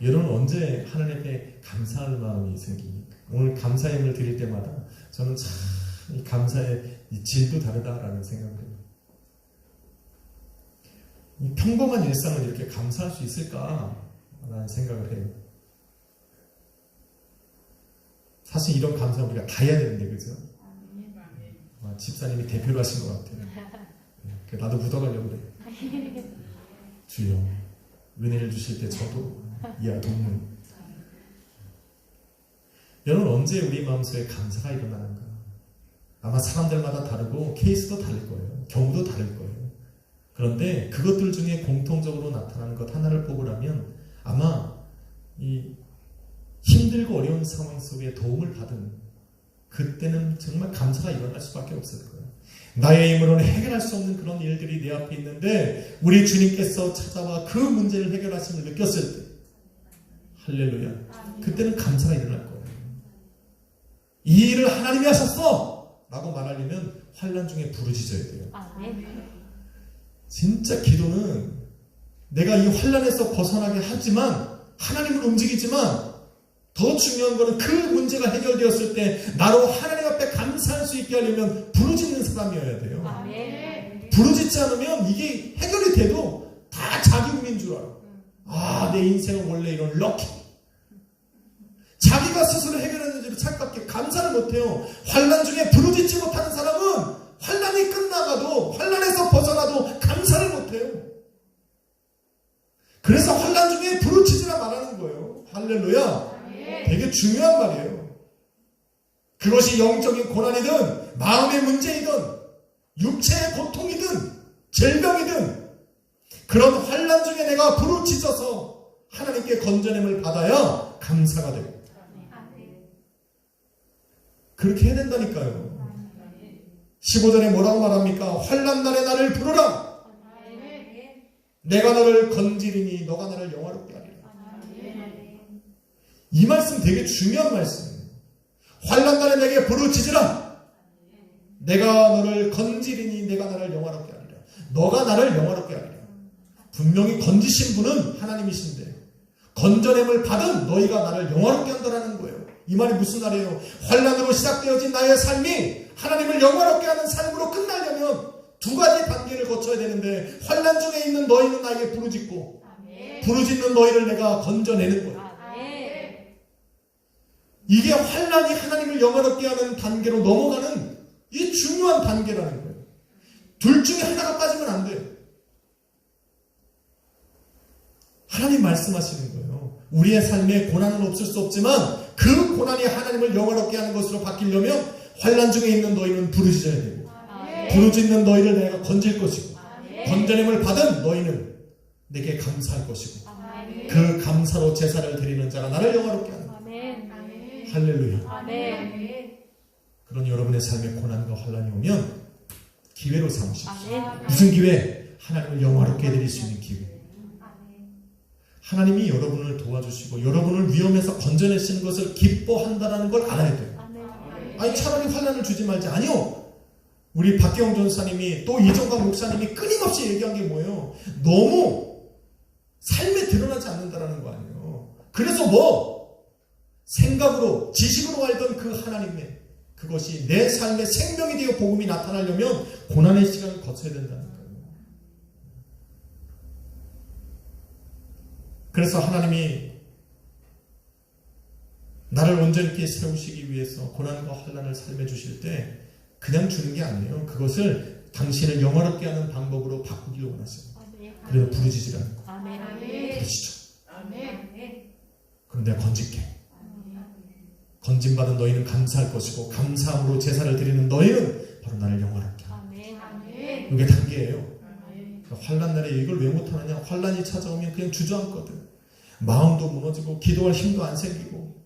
Speaker 1: 여러분 언제 하나님 앞에 감사할 마음이 생깁니까? 오늘 감사임을 드릴 때마다 저는 참 이 감사의 이 질도 다르다라는 생각을 해요. 이 평범한 일상을 이렇게 감사할 수 있을까라는 생각을 해요. 사실 이런 감사 우리가 다 해야 되는데, 그죠? 집사님이 대표로 하신 것 같아요. 나도 묻어가려고 그래. 주여, 은혜를 주실 때 저도 이하 돕는. 여러분 언제 우리 마음속에 감사가 일어나는가? 아마 사람들마다 다르고 케이스도 다를 거예요. 경우도 다를 거예요. 그런데 그것들 중에 공통적으로 나타나는 것 하나를 뽑으라면 아마 이 힘들고 어려운 상황 속에 도움을 받은 그때는 정말 감사가 일어날 수밖에 없을 거예요. 나의 힘으로는 해결할 수 없는 그런 일들이 내 앞에 있는데 우리 주님께서 찾아와 그 문제를 해결하심을 느꼈을 때 할렐루야, 그때는 감사가 일어날 거예요. 이 일을 하나님이 하셨어! 라고 말하려면 환난 중에 부르짖어야 돼요. 진짜 기도는 내가 이 환난에서 벗어나게 하지만 하나님을 움직이지만 더 중요한 것은 그 문제가 해결되었을 때 나로 하나님 앞에 감사할 수 있게 하려면 부르짖는 사람이어야 돼요. 부르짖지 않으면 이게 해결이 돼도 다 자기 운인 줄 알아. 아, 내 인생은 원래 이런 럭키. 자기가 스스로 해결했는지를 착각해 감사를 못해요. 환난 중에 부르짖지 못하는 사람은 환난이 끝나가도 환난에서 벗어나도 감사를 못해요. 그래서 환난 중에 부르짖으라 말하는 거예요. 할렐루야. 되게 중요한 말이에요. 그것이 영적인 고난이든 마음의 문제이든 육체의 고통이든 질병이든 그런 환난 중에 내가 부르짖어서 하나님께 건져냄을 받아야 감사가 되고 그렇게 해야 된다니까요. 15절에 뭐라고 말합니까? 환난 날에 나를 부르라. 내가 너를 건지리니 너가 나를 영화롭게 하리라. 이 말씀 되게 중요한 말씀이에요. 환난 날에 내게 부르짖으라. 내가 너를 건지리니 내가 나를 영화롭게 하리라. 너가 나를 영화롭게 하리라. 분명히 건지신 분은 하나님이신데 건져냄을 받은 너희가 나를 영화롭게 한다라는 거예요. 이 말이 무슨 말이에요? 환난으로 시작되어진 나의 삶이 하나님을 영화롭게 하는 삶으로 끝나려면 두 가지 단계를 거쳐야 되는데 환난 중에 있는 너희는 나에게 부르짖고 부르짖는 너희를 내가 건져내는 거예요. 이게 환난이 하나님을 영화롭게 하는 단계로 넘어가는 이 중요한 단계라는 거예요. 둘 중에 하나가 빠지면 안 돼요. 하나님 말씀하시는 거예요. 우리의 삶에 고난은 없을 수 없지만 그 고난이 하나님을 영화롭게 하는 것으로 바뀌려면 환난 중에 있는 너희는 부르짖어야 되고 부르짖는 너희를 내가 건질 것이고 건져냄을 받은 너희는 내게 감사할 것이고 그 감사로 제사를 드리는 자가 나를 영화롭게 하는 거예요. 할렐루야. 그러니 여러분의 삶에 고난과 환난이 오면 기회로 삼으십시오. 무슨 기회? 하나님을 영화롭게 해드릴 수 있는 기회. 하나님이 여러분을 도와주시고 여러분을 위험에서 건져내시는 것을 기뻐한다는 걸 알아야 돼요. 아니 차라리 환난을 주지 말지. 아니요. 우리 박경훈 전사님이 또 이정광 목사님이 끊임없이 얘기한 게 뭐예요? 너무 삶에 드러나지 않는다는 거 아니에요. 그래서 뭐 생각으로 지식으로 알던 그 하나님의 그것이 내 삶의 생명이 되어 복음이 나타나려면 고난의 시간을 거쳐야 된다는 거예요. 그래서 하나님이 나를 온전히 세우시기 위해서 고난과 환난을 삶에 주실 때 그냥 주는 게 아니에요. 그것을 당신을 영화롭게 하는 방법으로 바꾸기를 원하세요. 그래서 부르짖으라는 거. 부르짖어. 그럼 내가 건질게. 건짐받은 너희는 감사할 것이고 감사함으로 제사를 드리는 너희는 바로 나를 영화롭게 하는. 이게 단계예요. 환난 날에 이걸 왜 못하느냐? 환난이 찾아오면 그냥 주저앉거든. 마음도 무너지고 기도할 힘도 안 생기고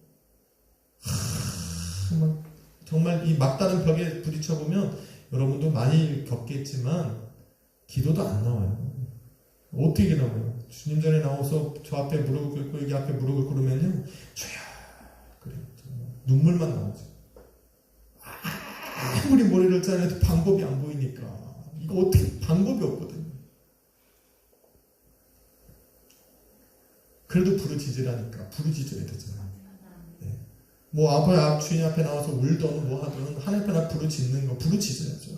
Speaker 1: 정말 이 막다른 벽에 부딪혀보면 여러분도 많이 겪겠지만 기도도 안 나와요. 어떻게 나와요? 주님 전에 나와서 저 앞에 무릎을 꿇고 여기 앞에 무릎을 꿇으면요 주여 그래 눈물만 나오죠. 아무리 머리를 짜내도 방법이 안 보이니까 이거 어떻게 방법이 없거든요. 그래도 부르짖으라니까 부르짖어야 되잖아요. 네. 뭐 아빠 주인 앞에 나와서 울던 뭐 하든 하나님 앞에 부르짖는 거 부르짖어야죠.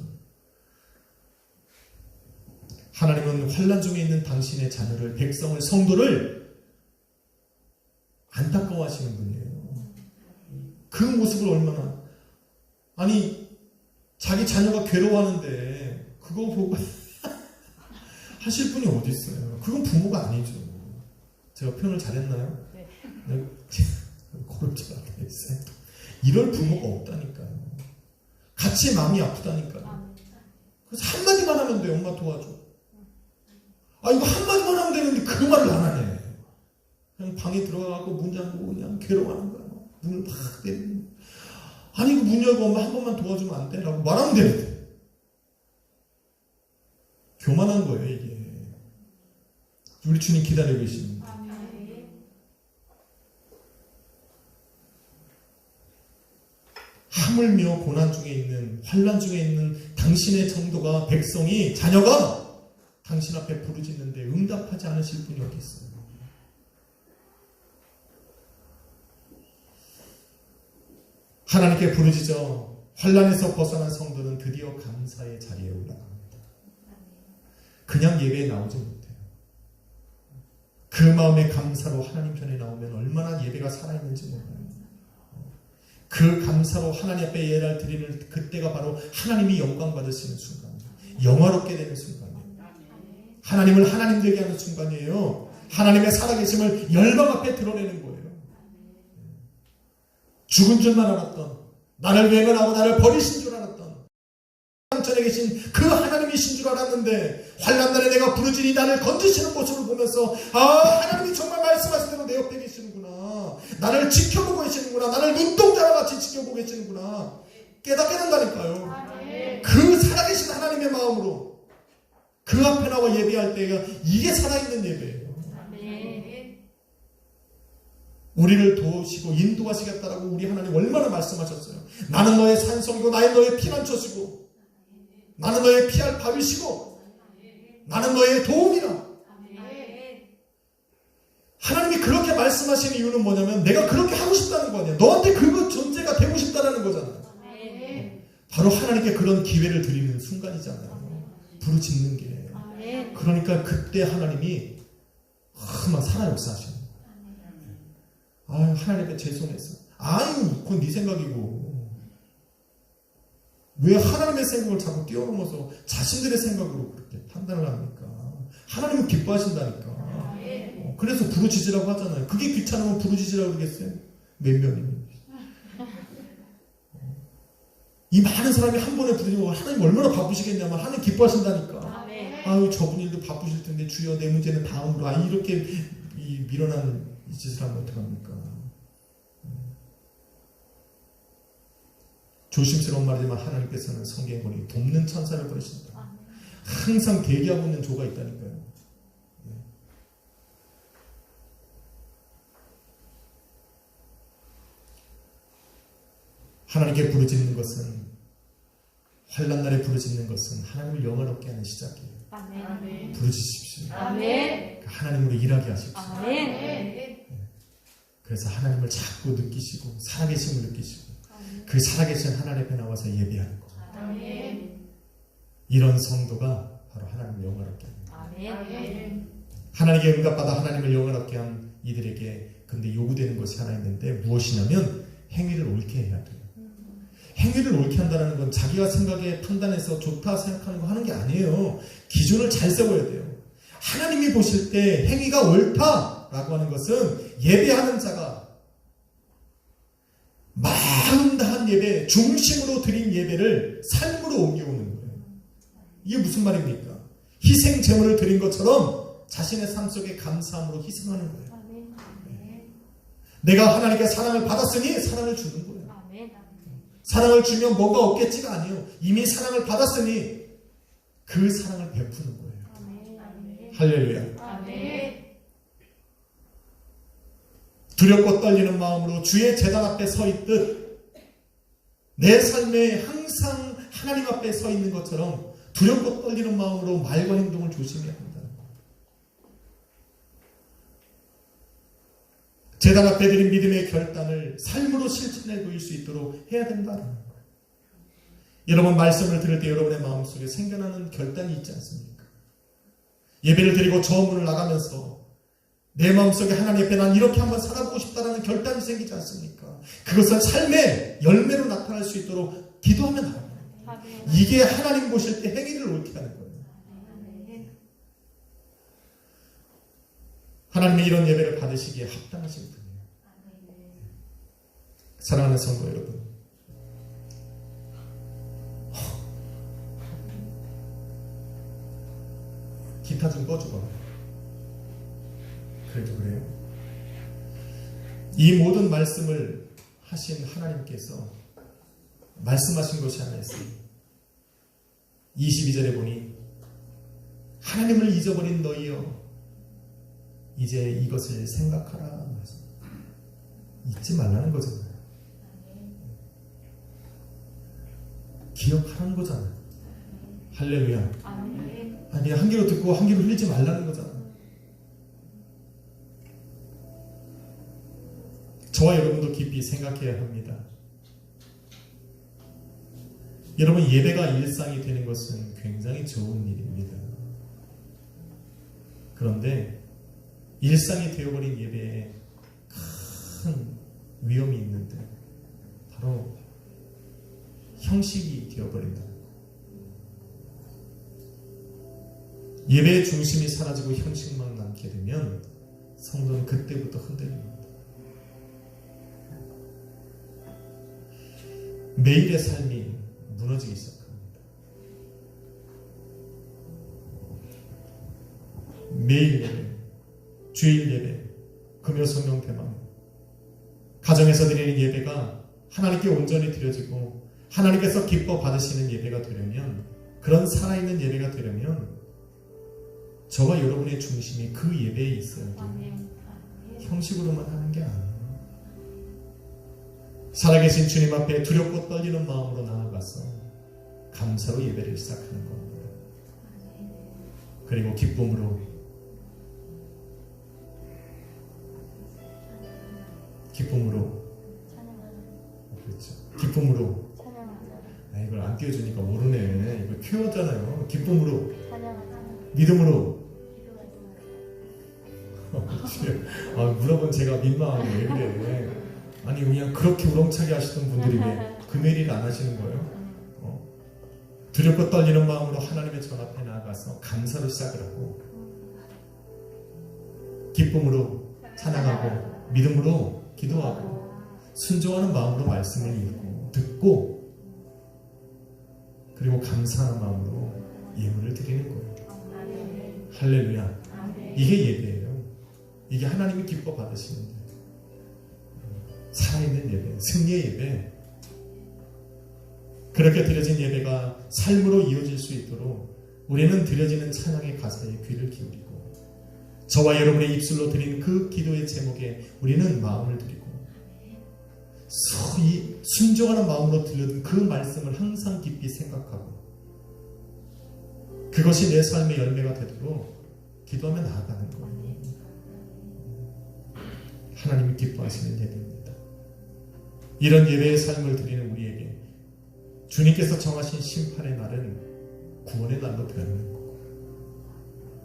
Speaker 1: 하나님은 환난 중에 있는 당신의 자녀를, 백성을, 성도를 안타까워하시는 분이에요. 그 모습을 얼마나, 아니 자기 자녀가 괴로워하는데 그거 보고 하실 분이 어디 있어요? 그건 부모가 아니죠. 제가 표현을 잘했나요?
Speaker 2: 네.
Speaker 1: 고름처럼 했어요. 이럴 부모가 없다니까요. 같이 마음이 아프다니까요. 그래서 한마디만 하면 돼요. 엄마 도와줘. 아, 이거 한마디만 하면 되는데 그 말을 안 하네. 그냥 방에 들어가고 문 잠그고 그냥 괴로워하는 거야. 문을 팍 때리고. 아니, 이거 문 열고 엄마 한 번만 도와주면 안 돼? 라고 말하면 되는데. 교만한 거예요, 이게. 우리 주님 기다리고 계십니다. 하물며 고난 중에 있는, 환난 중에 있는 당신의 정도가, 백성이, 자녀가 당신 앞에 부르짖는데 응답하지 않으실 분이 어디 있어요? 하나님께 부르짖어 환난에서 벗어난 성도는 드디어 감사의 자리에 올라갑니다. 그냥 예배에 나오지 못해요. 그 마음의 감사로 하나님 편에 나오면 얼마나 예배가 살아있는지 몰라요. 그 감사로 하나님 앞에 예배를 드리는 그때가 바로 하나님이 영광 받으시는 순간이에요. 영화롭게 되는 순간이에요. 하나님을 하나님 되게 하는 순간이에요. 하나님의 살아계심을 열방 앞에 드러내는 거예요. 죽은 줄만 알았던, 나를 외면하고 나를 버리신 줄 알았던, 하나님에 계신 그 하나님이신 줄 알았는데 환난날에 내가 부르짖니 나를 건지시는 모습을 보면서 하나님이 정말 말씀하신 대로 내 옆에 계시는구나, 나를 지켜보고 계시는구나, 나를 눈동자와 같이 지켜보고 계시는구나 깨닫게 된다니까요. 그 살아계신 하나님의 마음으로 그 앞에 나와 예배할 때가 이게 살아있는 예배예요. 우리를 도우시고 인도하시겠다라고 우리 하나님 얼마나 말씀하셨어요. 나는 너의 산성이고 나는 너의 피난처시고 나는 너의 피할 바위시고 나는 너의 도움이라. 하나님이 그렇게 말씀하시는 이유는 뭐냐면 내가 그렇게 하고 싶다는 거 아니야. 너한테 그 존재가 되고 싶다라는 거잖아요. 바로 하나님께 그런 기회를 드리는 순간이잖아요. 부르짖는 게. 그러니까 그때 하나님이 막 살아 역사하시는 거예요. 하나님께 죄송했어. 그건 네 생각이고 왜 하나님의 생각을 자꾸 뛰어넘어서 자신들의 생각으로 그렇게 판단을 합니까? 하나님은 기뻐하신다니까. 그래서 부르짖으라고 하잖아요. 그게 귀찮으면 부르짖으라고 그러겠어요? 몇 명이면. 이 많은 사람이 한 번에 부르짖으면 하나님 얼마나 바쁘시겠냐면 하나님 기뻐하신다니까. 저분 일도 바쁘실 텐데 주여 내 문제는 다음으로. 이렇게 밀어난 이 짓을 하면 어떡합니까? 조심스러운 말이지만 하나님께서는 성경에 돕는 천사를 보내신다. 항상 대기하고 있는 조가 있다니까요. 하나님께 부르짖는 것은, 환난 날에 부르짖는 것은 하나님을 영화롭게 하는 시작이에요.
Speaker 2: 아멘.
Speaker 1: 부르짖으십시오.
Speaker 2: 아멘.
Speaker 1: 하나님으로 일하게 하십시오.
Speaker 2: 아멘.
Speaker 1: 그래서 하나님을 자꾸 느끼시고 살아계심을 느끼시고 그 살아계신 하나님 앞에 나와서 예배하는 거.
Speaker 2: 아멘.
Speaker 1: 이런 성도가 바로 하나님을 영화롭게 합니다.
Speaker 2: 아멘.
Speaker 1: 하나님께 응답받아 하나님을 영화롭게 한 이들에게 근데 요구되는 것이 하나 있는데 무엇이냐면 행위를 옳게 해야 돼요. 행위를 옳게 한다는 건 자기가 생각에 판단해서 좋다 생각하는 거 하는 게 아니에요. 기준을 잘 세워야 돼요. 하나님이 보실 때 행위가 옳다라고 하는 것은 예배하는 자가 마음 다한 예배, 중심으로 드린 예배를 삶으로 옮겨오는 거예요. 이게 무슨 말입니까? 희생 제물을 드린 것처럼 자신의 삶 속에 감사함으로 희생하는 거예요. 내가 하나님께 사랑을 받았으니 사랑을 주는 거예요. 사랑을 주면 뭐가 없겠지가 아니에요. 이미 사랑을 받았으니 그 사랑을 베푸는 거예요. 할렐루야. 두렵고 떨리는 마음으로 주의 제단 앞에 서 있듯 내 삶에 항상 하나님 앞에 서 있는 것처럼 두렵고 떨리는 마음으로 말과 행동을 조심해야 한다는 거예요. 제단 앞에 드린 믿음의 결단을 삶으로 실천해 보일 수 있도록 해야 된다는 거예요. 여러분 말씀을 들을 때 여러분의 마음속에 생겨나는 결단이 있지 않습니까? 예배를 드리고 저 문을 나가면서 내 마음속에 하나님 앞에 난 이렇게 한번 살아보고 싶다라는 결단이 생기지 않습니까? 그것은 삶의 열매로 나타날 수 있도록 기도하면 나옵니다. 이게 하나님 보실 때 행위를 옳게 하는 거예요. 하나님의 이런 예배를 받으시기에 합당하신 분이에요. 사랑하는 성도 여러분, 기타 좀 꺼주고. 그래도 그래요? 이 모든 말씀을 하신 하나님께서 말씀하신 것이 하나 있어요. 22절에 보니 하나님을 잊어버린 너희여 이제 이것을 생각하라. 잊지 말라는 거잖아요. 기억하라는 거잖아요. 할렐루야. 아니 한 귀로 듣고 한 귀로 흘리지 말라는 거잖아요. 저와 여러분도 깊이 생각해야 합니다. 여러분 예배가 일상이 되는 것은 굉장히 좋은 일입니다. 그런데 일상이 되어버린 예배에 큰 위험이 있는데 바로 형식이 되어버린다. 예배의 중심이 사라지고 형식만 남게 되면 성도는 그때부터 흔들립니다. 매일의 삶이 무너지기 시작합니다. 매일 예배, 주일 예배, 금요 성령 대망, 가정에서 드리는 예배가 하나님께 온전히 드려지고 하나님께서 기뻐 받으시는 예배가 되려면, 그런 살아있는 예배가 되려면 저와 여러분의 중심이 그 예배에 있어야 돼요. 형식으로만 하는 게 아니에요. 살아계신 주님 앞에 두렵고 떨리는 마음으로 나아가서 감사로 예배를 시작하는 겁니다. 그리고 기쁨으로 그렇죠. 기쁨으로 이걸 안 띄워주니까 모르네. 이거 큐어잖아요. 기쁨으로, 믿음으로. 물어본 제가 민망하게 왜 그래? 아니 그냥 그렇게 우렁차게 하시던 분들이 왜 금요일을 안 하시는 거예요? 두렵고 떨리는 마음으로 하나님의 전 앞에 나아가서 감사로 시작을 하고, 기쁨으로 찬양하고, 믿음으로 기도하고, 순종하는 마음으로 말씀을 읽고 듣고, 그리고 감사하는 마음으로 예물을 드리는 거예요. 할렐루야. 이게 예배예요. 이게 하나님이 기뻐 받으시는 거예요. 살아있는 예배, 승리의 예배. 그렇게 드려진 예배가 삶으로 이어질 수 있도록 우리는 드려지는 찬양의 가사에 귀를 기울이고, 저와 여러분의 입술로 드린 그 기도의 제목에 우리는 마음을 드리고, 순종하는 마음으로 들려든 그 말씀을 항상 깊이 생각하고, 그것이 내 삶의 열매가 되도록 기도하며 나아가는 거예요. 하나님이 기뻐하시는 예배입니다. 이런 예배의 삶을 드리는 우리에게 주님께서 정하신 심판의 날은 구원의 날로 변하는 거고,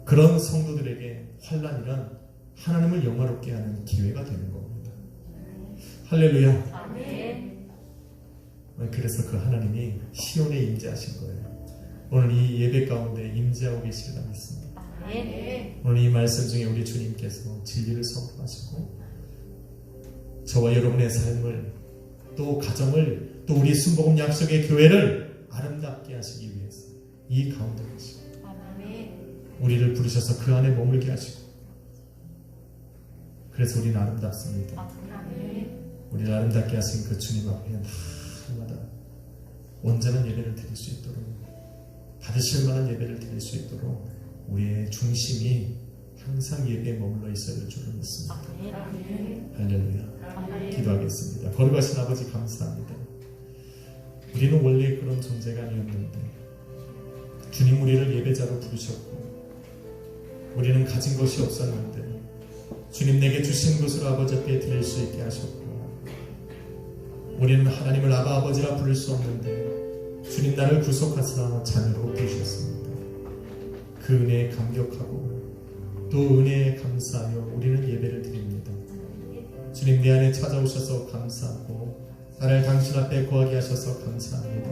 Speaker 1: 그런 성도들에게 환난이란 하나님을 영화롭게 하는 기회가 되는 겁니다. 할렐루야.
Speaker 2: 아멘.
Speaker 1: 그래서 그 하나님이 시온에 임재하신 거예요. 오늘 이 예배 가운데 임재하고 계시리라 믿습니다.
Speaker 2: 아멘.
Speaker 1: 오늘 이 말씀 중에 우리 주님께서 진리를 선포하시고, 저와 여러분의 삶을, 또 가정을, 또 우리 순복음 약속의 교회를 아름답게 하시기 위해서 이 가운데 계시고, 우리를 부르셔서 그 안에 머물게 하시고, 그래서 우리는 아름답습니다. 우리를 아름답게 하신 그 주님 앞에 날마다 온전한 예배를 드릴 수 있도록, 받으실 만한 예배를 드릴 수 있도록 우리의 중심이 항상 예배에 머물러 있어야 될 줄을 믿습니다. 할렐루야. 기도하겠습니다. 거룩하신 아버지 감사합니다. 우리는 원래 그런 존재가 아니었는데 주님 우리를 예배자로 부르셨고, 우리는 가진 것이 없었는데 주님 내게 주신 것으로 아버지 앞에 드릴 수 있게 하셨고, 우리는 하나님을 아바 아버지라 부를 수 없는데 주님 나를 구속하사 자녀로 부르셨습니다. 그 은혜에 감격하고 또 은혜에 감사하며 우리는 예배를 드립니다. 주님 내 안에 찾아오셔서 감사하고 나를 당신 앞에 거하게 하셔서 감사합니다.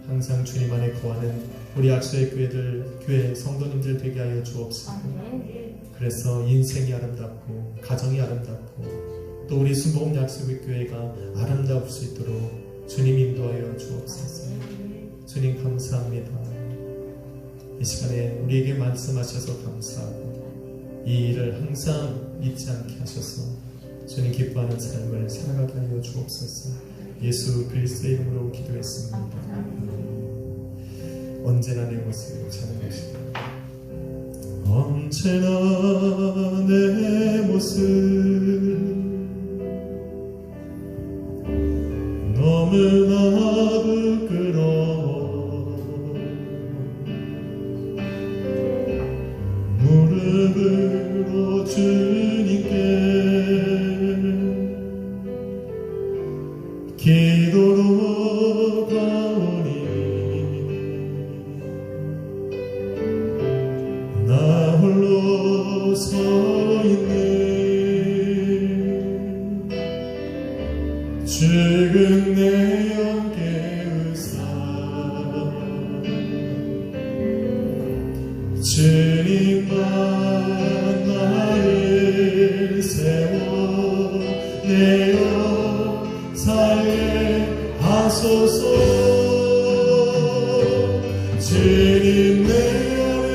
Speaker 1: 항상 주님 안에 거하는 우리 악소의 교회 성도님들 되게 하여 주옵소서. 그래서 인생이 아름답고 가정이 아름답고 또 우리 순복음 약속의 교회가 아름다울 수 있도록 주님 인도하여 주옵소서. 주님 감사합니다. 이 시간에 우리에게 말씀하셔서 감사하고 이 일을 항상 잊지 않게 하셔서 주님 기뻐하는 삶을 살아가게 하여 주옵소서. 예수 그리스도의 이름으로 기도했습니다. 언제나 내 모습을 찬양하시다. 언제나 내 모습 너무나 부끄러워 무릎으로 주님께 기도로 가오니 나 홀로 서 있네. 죽은 내 영 깨우사 주님만 나를 세워내어 살게 하소서. 주님 내 안에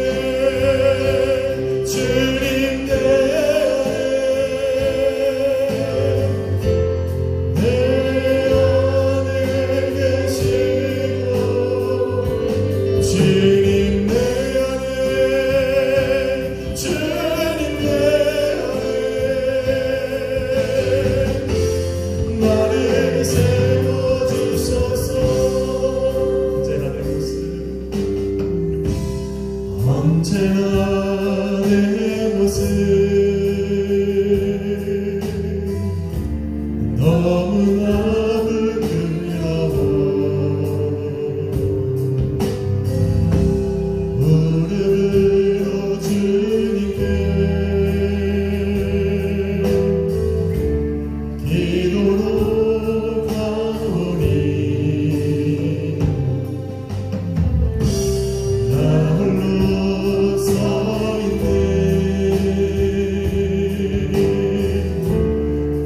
Speaker 1: 주님 내 안에 계시고 주님 내 안에 주님 내 안에 나를 세워주소서. 언제나 내 모습 언제나 내 모습 너무나 부끄러워 무릎으로 주님께 기도로 가오니 나 홀로 서 있네.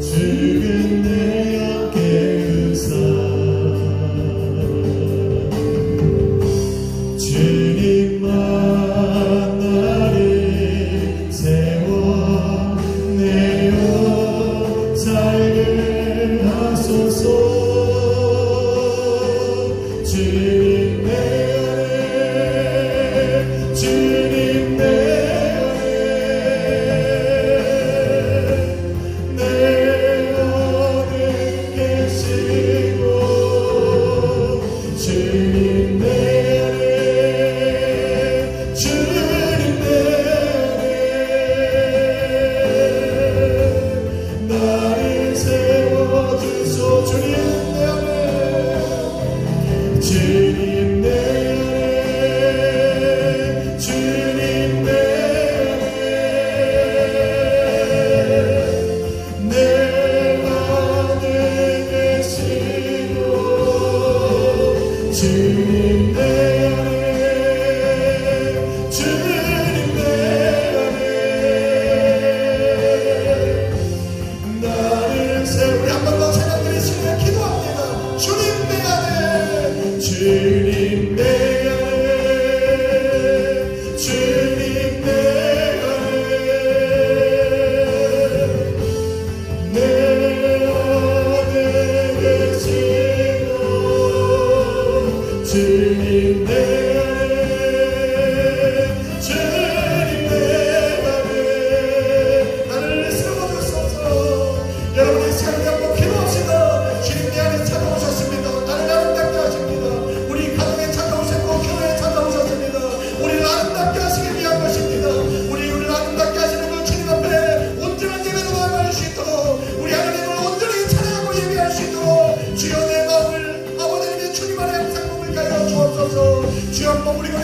Speaker 1: 죽은 내 영 깨우사 주님만 나를 세워내어 살게 하소서. 주님 내 안에 주님 내 안에 내 안에 계시고 주님 내 안에 주님 내 안에 나를 세워주소. 주님 내 안에 주님 내 안에 주님 내 안에 내 안에 계시고 주님 내 안에 주님 내 안에 나를 세우리. 한 번 더 생각들이 시간에 기도합니다. 주님 내 안에 주님 내 안에 주님 내 안에 내 안에 계시고 주님 내 안에 주님 내 안에 나를 세워주소서. 여러분 이 시간에 한번 기도합시다. 주님 내 안에 찾아오셨습니다. 나를 아름답게 하십니다. 우리
Speaker 3: 할 수 있도록 주여 내 마음을 아버지 주님 안에 항상 머물게 하여 주옵소서. 주여 머무리고